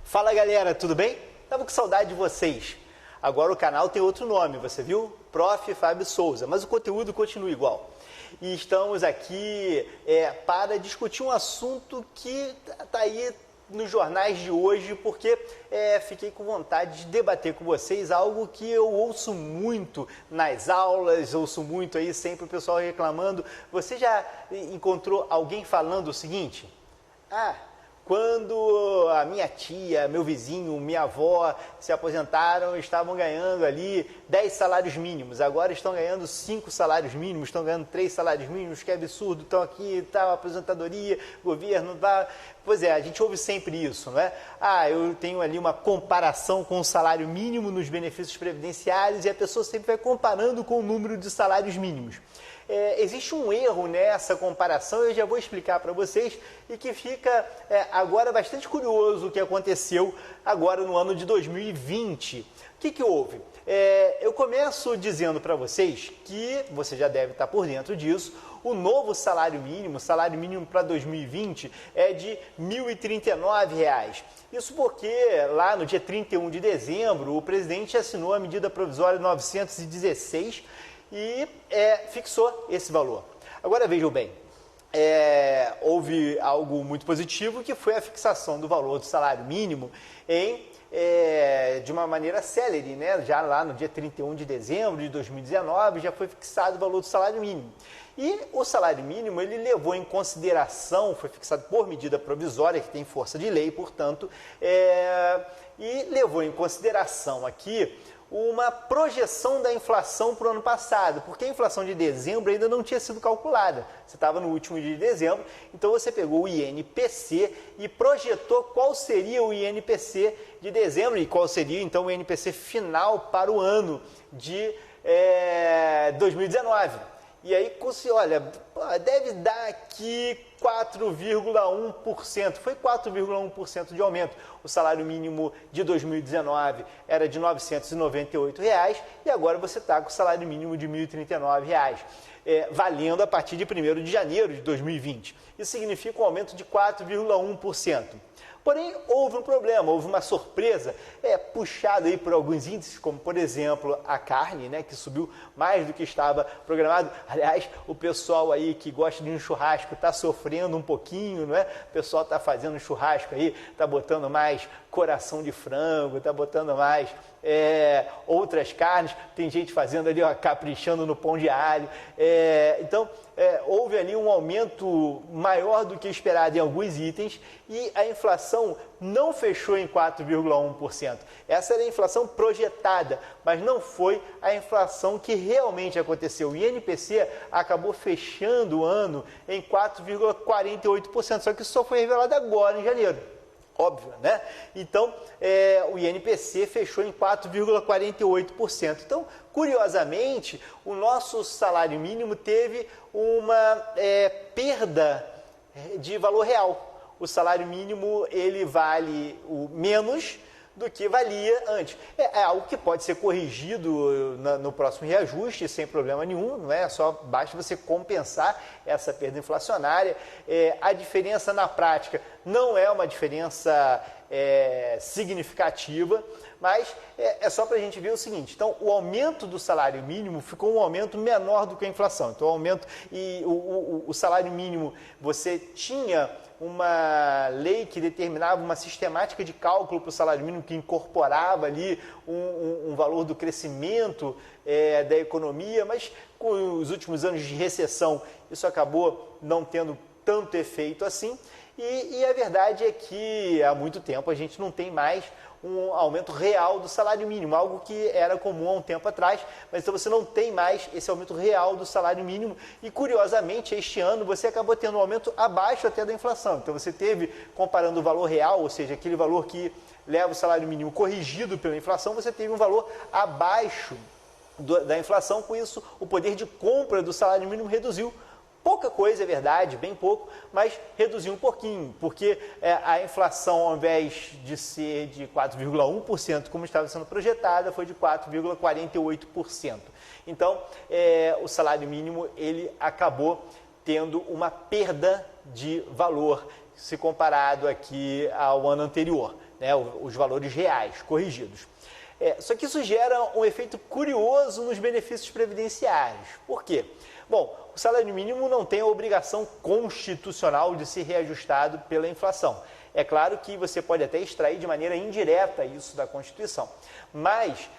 Fala galera, tudo bem? Tava com saudade de vocês. Agora o canal tem outro nome, você viu? Prof. Fábio Souza, mas o conteúdo continua igual. E estamos aqui para discutir um assunto que está aí nos jornais de hoje, porque fiquei com vontade de debater com vocês algo que eu ouço muito nas aulas, ouço muito aí sempre o pessoal reclamando. Você já encontrou alguém falando o seguinte? Quando a minha tia, meu vizinho, minha avó se aposentaram, estavam ganhando ali 10 salários mínimos. Agora estão ganhando 5 salários mínimos, estão ganhando 3 salários mínimos, que absurdo, estão aqui, tal, aposentadoria, governo, tá. Pois é, a gente ouve sempre isso, não é? Eu tenho ali uma comparação com o salário mínimo nos benefícios previdenciários e a pessoa sempre vai comparando com o número de salários mínimos. Existe um erro nessa comparação, eu já vou explicar para vocês, e que fica agora bastante curioso o que aconteceu agora no ano de 2020. O que houve? Eu começo dizendo para vocês que, você já deve estar por dentro disso, o novo salário mínimo para 2020 é de R$ 1.039. Isso porque lá no dia 31 de dezembro o presidente assinou a medida provisória 916 e fixou esse valor. Agora vejam bem, houve algo muito positivo que foi a fixação do valor do salário mínimo de uma maneira célere, né? Já lá no dia 31 de dezembro de 2019 já foi fixado o valor do salário mínimo. E o salário mínimo ele levou em consideração, foi fixado por medida provisória, que tem força de lei, portanto, e levou em consideração aqui uma projeção da inflação para o ano passado, porque a inflação de dezembro ainda não tinha sido calculada. Você estava no último dia de dezembro, então você pegou o INPC e projetou qual seria o INPC de dezembro e qual seria então o INPC final para o ano de 2019. E aí, olha, deve dar aqui 4,1%. Foi 4,1% de aumento. O salário mínimo de 2019 era de R$ 998 e agora você está com o salário mínimo de R$ 1.039, valendo a partir de 1º de janeiro de 2020. Isso significa um aumento de 4,1%. Porém, houve um problema, houve uma surpresa, puxada aí por alguns índices, como por exemplo a carne, né, que subiu mais do que estava programado. Aliás, o pessoal aí que gosta de um churrasco está sofrendo um pouquinho, não é? O pessoal está fazendo um churrasco aí, está botando mais coração de frango, está botando mais outras carnes, tem gente fazendo ali, caprichando no pão de alho. Então, houve ali um aumento maior do que esperado em alguns itens e a inflação não fechou em 4,1%. Essa era a inflação projetada, mas não foi a inflação que realmente aconteceu. O INPC acabou fechando o ano em 4,48%, só que isso só foi revelado agora, em janeiro. Óbvio, né? Então, o INPC fechou em 4,48%. Então, curiosamente, o nosso salário mínimo teve uma perda de valor real. O salário mínimo, ele vale menos do que valia antes. É algo que pode ser corrigido no próximo reajuste, sem problema nenhum, não é? Só basta você compensar essa perda inflacionária. A diferença na prática não é uma diferença significativa, mas é só para a gente ver o seguinte. Então, o aumento do salário mínimo ficou um aumento menor do que a inflação. Então, o aumento e o salário mínimo, você tinha uma lei que determinava uma sistemática de cálculo para o salário mínimo que incorporava ali um valor do crescimento da economia, mas com os últimos anos de recessão isso acabou não tendo tanto efeito assim. E a verdade é que há muito tempo a gente não tem mais um aumento real do salário mínimo, algo que era comum há um tempo atrás, mas então você não tem mais esse aumento real do salário mínimo e, curiosamente, este ano você acabou tendo um aumento abaixo até da inflação. Então você teve, comparando o valor real, ou seja, aquele valor que leva o salário mínimo corrigido pela inflação, você teve um valor abaixo da inflação. Com isso, o poder de compra do salário mínimo reduziu. Pouca coisa, é verdade, bem pouco, mas reduziu um pouquinho, porque a inflação, ao invés de ser de 4,1%, como estava sendo projetada, foi de 4,48%. Então, o salário mínimo ele acabou tendo uma perda de valor, se comparado aqui ao ano anterior. né, os valores reais corrigidos. Só que isso gera um efeito curioso nos benefícios previdenciários. Por quê? Bom, o salário mínimo não tem a obrigação constitucional de ser reajustado pela inflação. É claro que você pode até extrair de maneira indireta isso da Constituição, mas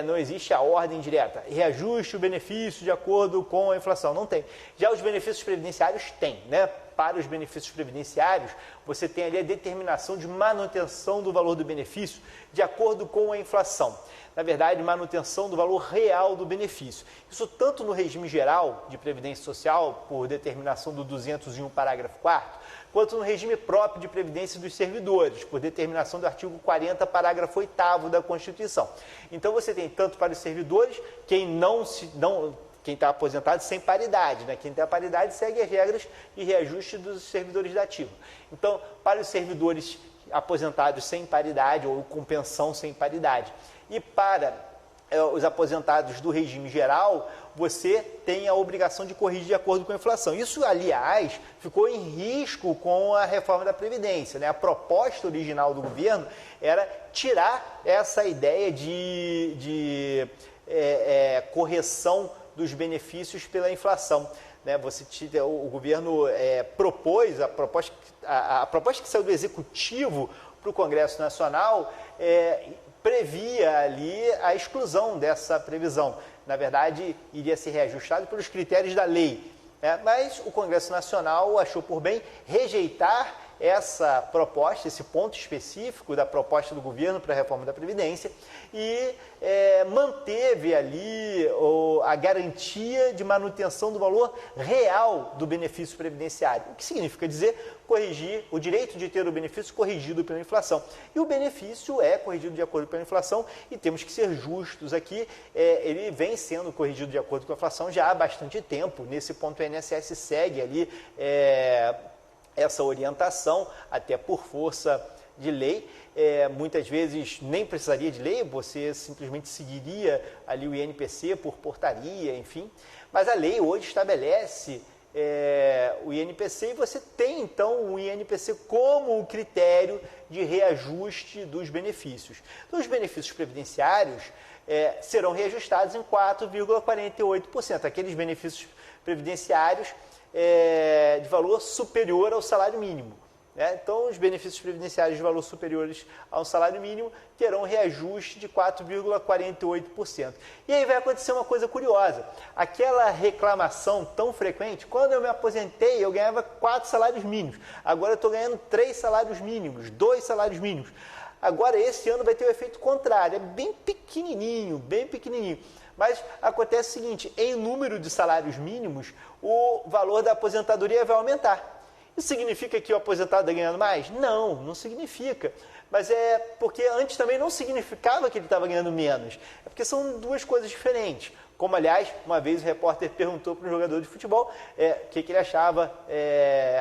não existe a ordem direta. Reajuste o benefício de acordo com a inflação. Não tem. Já os benefícios previdenciários têm, né? Para os benefícios previdenciários, você tem ali a determinação de manutenção do valor do benefício de acordo com a inflação. Na verdade, manutenção do valor real do benefício. Isso tanto no regime geral de previdência social, por determinação do 201, parágrafo 4º, quanto no regime próprio de previdência dos servidores, por determinação do artigo 40, parágrafo 8º da Constituição. Então, você tem tanto para os servidores, quem está aposentado sem paridade, né? Quem tem a paridade segue as regras de reajuste dos servidores da ativa. Então, para os servidores aposentados sem paridade ou com pensão sem paridade e para os aposentados do regime geral, você tem a obrigação de corrigir de acordo com a inflação. Isso, aliás, ficou em risco com a reforma da Previdência, né? A proposta original do governo era tirar essa ideia de correção dos benefícios pela inflação. Né? O governo propôs, a proposta que saiu do Executivo para o Congresso Nacional previa ali a exclusão dessa previsão. Na verdade, iria ser reajustado pelos critérios da lei. Mas o Congresso Nacional achou por bem rejeitar essa proposta, esse ponto específico da proposta do governo para a reforma da Previdência e manteve ali a garantia de manutenção do valor real do benefício previdenciário, o que significa dizer corrigir o direito de ter o benefício corrigido pela inflação. E o benefício é corrigido de acordo com a inflação e temos que ser justos aqui, ele vem sendo corrigido de acordo com a inflação já há bastante tempo. Nesse ponto o INSS segue ali essa orientação, até por força de lei. Muitas vezes nem precisaria de lei, você simplesmente seguiria ali o INPC por portaria, enfim. Mas a lei hoje estabelece o INPC e você tem então o INPC como o critério de reajuste dos benefícios. Então, os benefícios previdenciários serão reajustados em 4,48%, aqueles benefícios previdenciários de valor superior ao salário mínimo. Então, os benefícios previdenciários de valor superiores ao salário mínimo terão reajuste de 4,48%. E aí vai acontecer uma coisa curiosa. Aquela reclamação tão frequente, quando eu me aposentei, eu ganhava 4 salários mínimos. Agora eu estou ganhando 3 salários mínimos, 2 salários mínimos. Agora, esse ano vai ter o efeito contrário, é bem pequenininho, bem pequenininho. Mas acontece o seguinte, em número de salários mínimos, o valor da aposentadoria vai aumentar. Isso significa que o aposentado está ganhando mais? Não, não significa. Mas é porque antes também não significava que ele estava ganhando menos. É porque são duas coisas diferentes. Como, aliás, uma vez o repórter perguntou para um jogador de futebol o que ele achava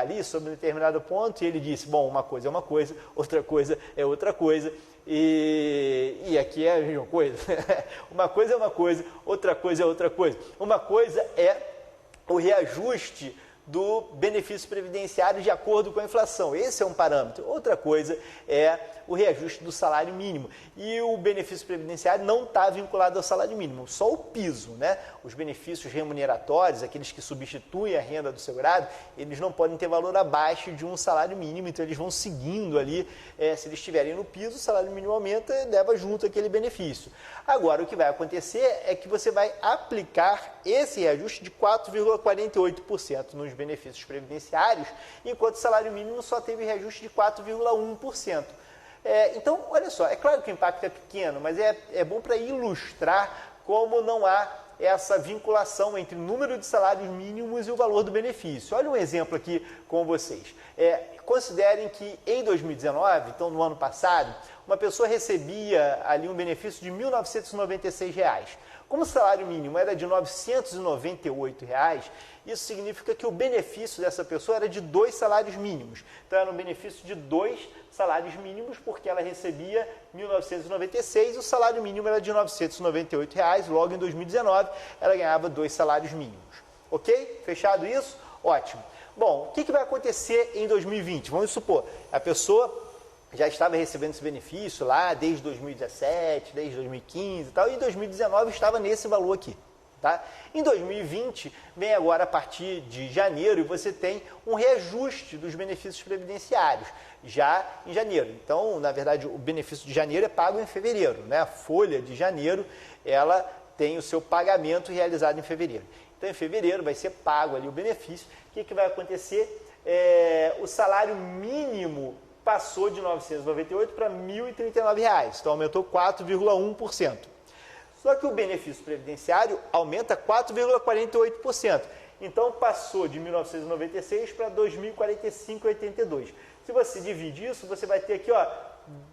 ali sobre um determinado ponto, e ele disse, bom, uma coisa é uma coisa, outra coisa é outra coisa, e aqui é a mesma coisa. Uma coisa é uma coisa, outra coisa é outra coisa. Uma coisa é o reajuste do benefício previdenciário de acordo com a inflação. Esse é um parâmetro. Outra coisa é o reajuste do salário mínimo. E o benefício previdenciário não está vinculado ao salário mínimo, só o piso, né? Os benefícios remuneratórios, aqueles que substituem a renda do segurado, eles não podem ter valor abaixo de um salário mínimo, então eles vão seguindo ali, se eles estiverem no piso, o salário mínimo aumenta e leva junto aquele benefício. Agora, o que vai acontecer é que você vai aplicar esse reajuste de 4,48% nos benefícios previdenciários, enquanto o salário mínimo só teve reajuste de 4,1%. Então, olha só, é claro que o impacto é pequeno, mas é bom para ilustrar como não há essa vinculação entre o número de salários mínimos e o valor do benefício. Olha um exemplo aqui com vocês. Considerem que em 2019, então no ano passado, uma pessoa recebia ali um benefício de R$ 1.996. Como o salário mínimo era de R$ 998, isso significa que o benefício dessa pessoa era de 2 salários mínimos. Então, era um benefício de 2 salários mínimos, porque ela recebia R$ 1.996 e o salário mínimo era de R$ 998, logo em 2019 ela ganhava 2 salários mínimos. Ok? Fechado isso? Ótimo. Bom, o que vai acontecer em 2020? Vamos supor, a pessoa já estava recebendo esse benefício lá desde 2017, desde 2015 e tal, e em 2019 estava nesse valor aqui. Tá? Em 2020, vem agora a partir de janeiro e você tem um reajuste dos benefícios previdenciários, já em janeiro. Então, na verdade, o benefício de janeiro é pago em fevereiro, né? A folha de janeiro, ela tem o seu pagamento realizado em fevereiro. Então, em fevereiro vai ser pago ali o benefício. O que vai acontecer? O salário mínimo passou de R$ 998 para R$ 1.039, então aumentou 4,1%. Só que o benefício previdenciário aumenta 4,48%. Então, passou de 1.996 para 2.045,82. Se você divide isso, você vai ter aqui, ó,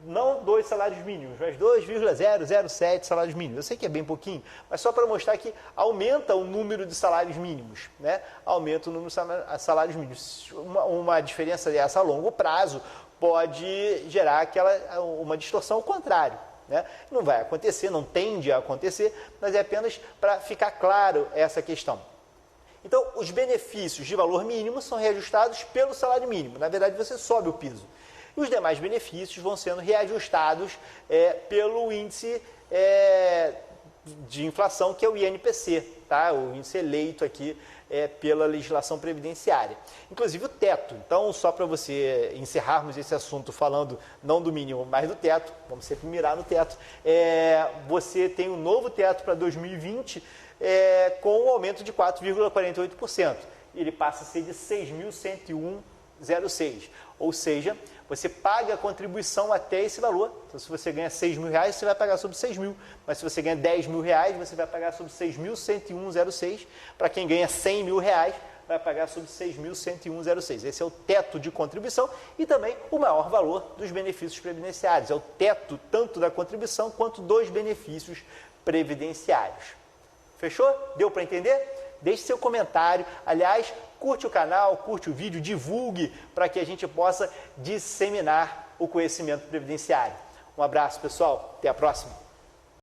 não 2 salários mínimos, mas 2,007 salários mínimos. Eu sei que é bem pouquinho, mas só para mostrar que aumenta o número de salários mínimos, né? Aumenta o número de salários mínimos. Uma diferença dessa a longo prazo pode gerar uma distorção ao contrário. Né? Não vai acontecer, não tende a acontecer, mas é apenas para ficar claro essa questão. Então, os benefícios de valor mínimo são reajustados pelo salário mínimo. Na verdade, você sobe o piso. E os demais benefícios vão sendo reajustados pelo índice de inflação, que é o INPC, tá? O índice eleito aqui pela legislação previdenciária. Inclusive o teto. Então, só para você encerrarmos esse assunto falando não do mínimo, mas do teto, vamos sempre mirar no teto, você tem um novo teto para 2020 com um aumento de 4,48%. Ele passa a ser de 6.101,06. Ou seja, você paga a contribuição até esse valor. Então, se você ganha R$6.000, você vai pagar sobre 6.000. Mas se você ganha R$10.000, você vai pagar sobre 6.101,06. Para quem ganha R$100.000, vai pagar sobre 6.101,06. Esse é o teto de contribuição e também o maior valor dos benefícios previdenciários. É o teto tanto da contribuição quanto dos benefícios previdenciários. Fechou? Deu para entender? Deixe seu comentário. Aliás, curte o canal, curte o vídeo, divulgue para que a gente possa disseminar o conhecimento previdenciário. Um abraço, pessoal. Até a próxima.